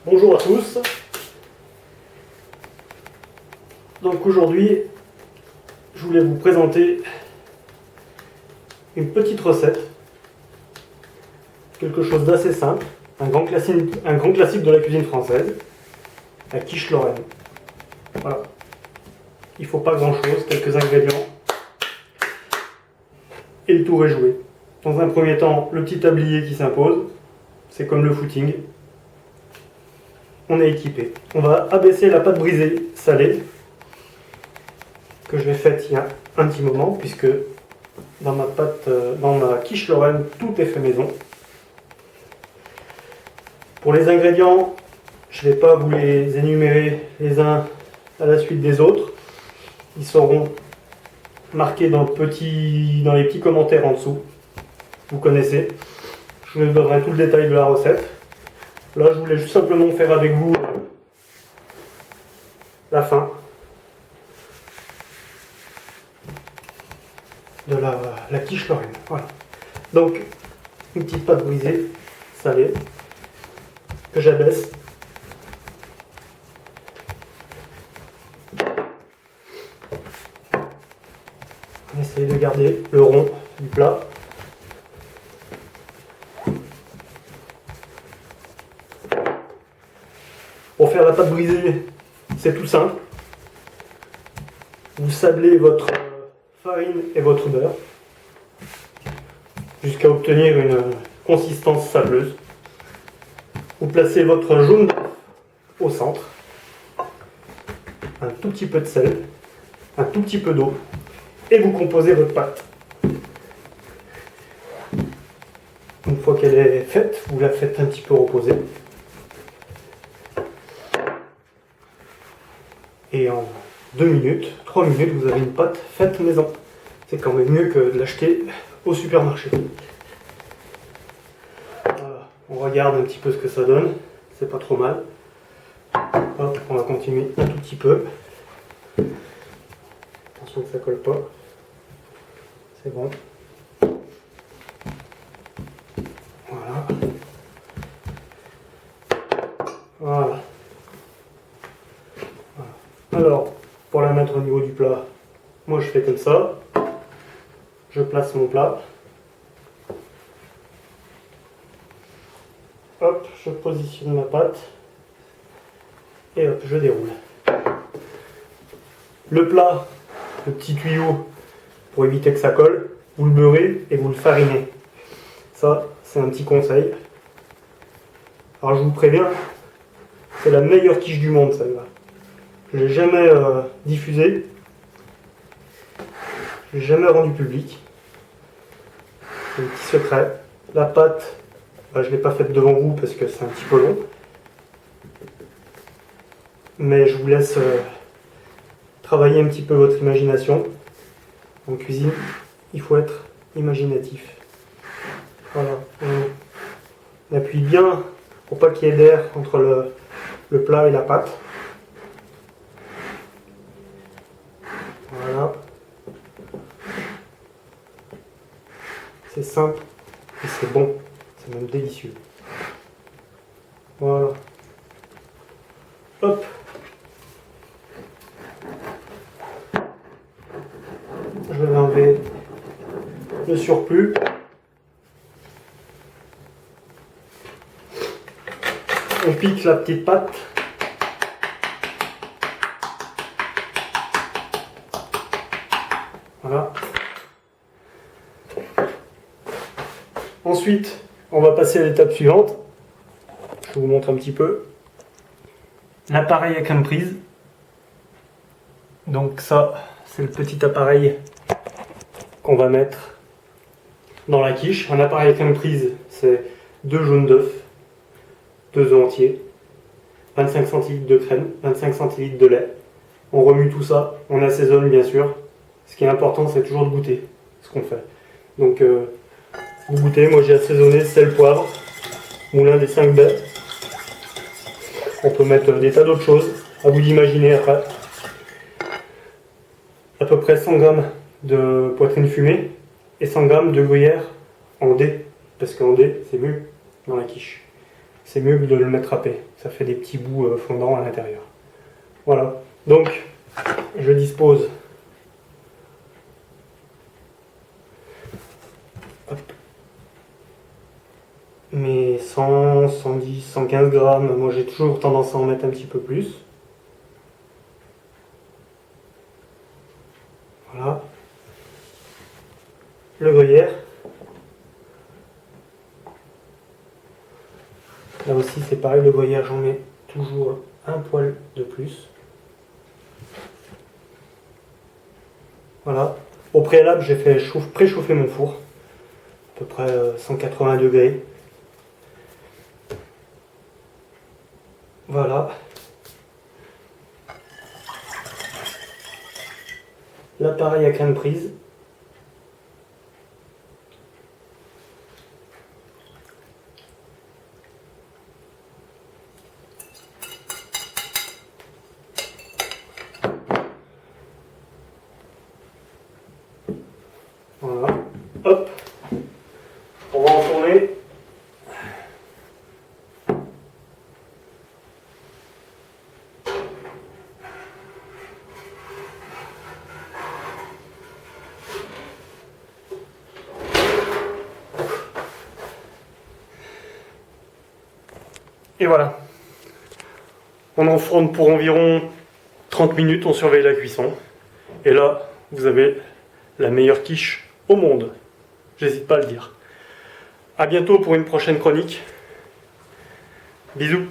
Bonjour à tous. Donc aujourd'hui, je voulais vous présenter une petite recette, quelque chose d'assez simple, un grand classique de la cuisine française, la quiche lorraine. Voilà. Il ne faut pas grand chose, quelques ingrédients et le tour est joué. Dans un premier temps, le petit tablier qui s'impose, c'est comme le footing. On est équipé. On va abaisser la pâte brisée salée que je l'ai faite il y a un petit moment, puisque dans ma quiche lorraine, tout est fait maison. Pour les ingrédients, je ne vais pas vous les énumérer les uns à la suite des autres. Ils seront marqués dans les petits commentaires en dessous. Vous connaissez. Je vous donnerai tout le détail de la recette. Là, je voulais juste simplement faire avec vous la fin de la quiche lorraine. Voilà. Donc, une petite pâte brisée, salée, que j'abaisse. On essaye de garder le rond du plat. Pour faire la pâte brisée, c'est tout simple. Vous sablez votre farine et votre beurre jusqu'à obtenir une consistance sableuse. Vous placez votre jaune d'œuf au centre, un tout petit peu de sel, un tout petit peu d'eau et vous composez votre pâte. Une fois qu'elle est faite, vous la faites un petit peu reposer. Et en 2 minutes, 3 minutes, vous avez une pâte faite maison. C'est quand même mieux que de l'acheter au supermarché. Voilà. On regarde un petit peu ce que ça donne. C'est pas trop mal. Hop, on va continuer un tout petit peu. Attention que ça colle pas. C'est bon. Voilà. Voilà. Alors, pour la mettre au niveau du plat, moi je fais comme ça. Je place mon plat. Hop, je positionne ma pâte. Et hop, je déroule. Le plat, le petit tuyau, pour éviter que ça colle, vous le beurrez et vous le farinez. Ça, c'est un petit conseil. Alors je vous préviens, c'est la meilleure quiche du monde celle-là. Je ne l'ai jamais diffusée. Je ne l'ai jamais rendue publique. C'est un petit secret. La pâte, je ne l'ai pas faite devant vous parce que c'est un petit peu long. Mais je vous laisse travailler un petit peu votre imagination. En cuisine, il faut être imaginatif. Voilà. On appuie bien pour pas qu'il y ait d'air entre le plat et la pâte. Voilà. C'est simple et c'est bon. C'est même délicieux. Voilà. Hop. Je vais enlever le surplus. On pique la petite pâte. Voilà. Ensuite, on va passer à l'étape suivante. Je vous montre un petit peu. L'appareil à crème prise. Donc ça, c'est le petit appareil qu'on va mettre dans la quiche. Un appareil à crème prise, c'est 2 jaunes d'œufs, 2 œufs entiers, 25 centilitres de crème, 25 centilitres de lait. On remue tout ça, on assaisonne bien sûr. Ce qui est important, c'est toujours de goûter ce qu'on fait. Donc, vous goûtez, moi j'ai assaisonné sel, poivre, moulin des 5 baies. On peut mettre des tas d'autres choses, à vous d'imaginer après. À peu près 100 g de poitrine fumée et 100 g de gruyère en dés, parce qu'en dés c'est mieux dans la quiche. c'est mieux que de le mettre râpé. Ça fait des petits bouts fondants à l'intérieur. Voilà. Donc, je dispose mes 100, 110, 115 grammes. Moi, j'ai toujours tendance à en mettre un petit peu plus. Voilà. Le gruyère. Là aussi, c'est pareil, le gruyère, j'en mets toujours un poil de plus. Voilà. Au préalable, j'ai fait préchauffer mon four, à peu près 180 degrés. Voilà. L'appareil à crème prise. Voilà. Hop. On va en tourner. Et voilà. On enfourne pour environ 30 minutes, on surveille la cuisson. Et là, vous avez la meilleure quiche au monde. J'hésite pas à le dire. A bientôt pour une prochaine chronique. Bisous.